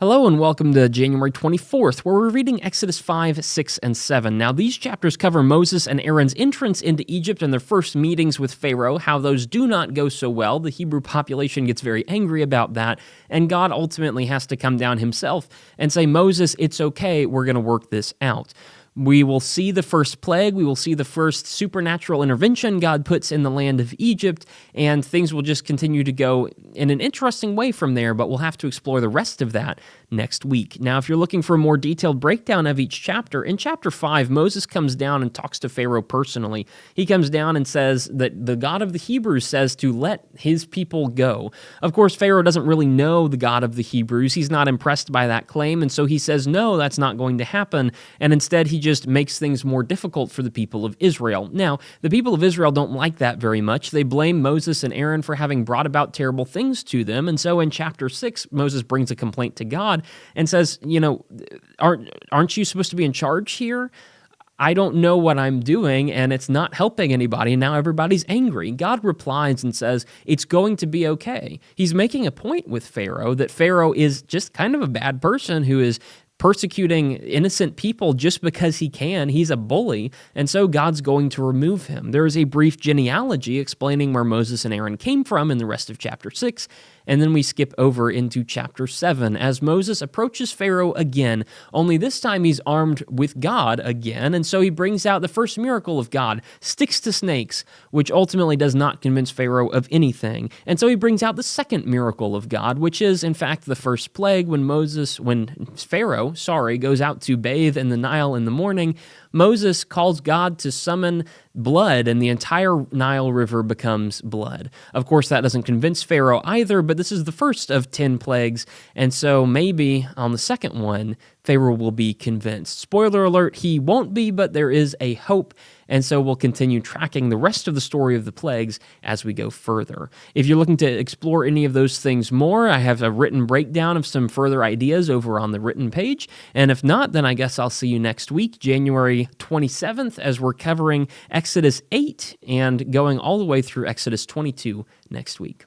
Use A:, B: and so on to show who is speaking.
A: Hello and welcome to January 24th, where we're reading Exodus 5, 6, and 7. Now, these chapters cover Moses and Aaron's entrance into Egypt and their first meetings with Pharaoh, how those do not go so well. The Hebrew population gets very angry about that, and God ultimately has to come down himself and say, Moses, it's okay, we're going to work this out. We will see the first plague. We will see the first supernatural intervention God puts in the land of Egypt, and things will just continue to go in an interesting way from there, but we'll have to explore the rest of that next week. Now, if you're looking for a more detailed breakdown of each chapter, in chapter 5, Moses comes down and talks to Pharaoh personally. He comes down and says that the God of the Hebrews says to let his people go. Of course, Pharaoh doesn't really know the God of the Hebrews. He's not impressed by that claim, and so he says, no, that's not going to happen, and instead he just makes things more difficult for the people of Israel. Now, the people of Israel don't like that very much. They blame Moses and Aaron for having brought about terrible things to them, and so in chapter 6, Moses brings a complaint to God and says, aren't you supposed to be in charge here? I don't know what I'm doing, and it's not helping anybody, and now everybody's angry. God replies and says, it's going to be okay. He's making a point with Pharaoh that Pharaoh is just kind of a bad person who is persecuting innocent people just because he can. He's a bully, and so God's going to remove him. There is a brief genealogy explaining where Moses and Aaron came from in the rest of chapter 6, and then we skip over into chapter 7 as Moses approaches Pharaoh again, only this time he's armed with God again, and so he brings out the first miracle of God, sticks to snakes, which ultimately does not convince Pharaoh of anything. And so he brings out the second miracle of God, which is in fact the first plague when Pharaoh goes out to bathe in the Nile in the morning. Moses calls God to summon blood, and the entire Nile River becomes blood. Of course, that doesn't convince Pharaoh either, but this is the first of 10 plagues, and so maybe on the second one, Pharaoh will be convinced. Spoiler alert, he won't be, but there is a hope, and so we'll continue tracking the rest of the story of the plagues as we go further. If you're looking to explore any of those things more, I have a written breakdown of some further ideas over on the written page, and if not, then I guess I'll see you next week, January 27th, as we're covering Exodus 8 and going all the way through Exodus 22 next week.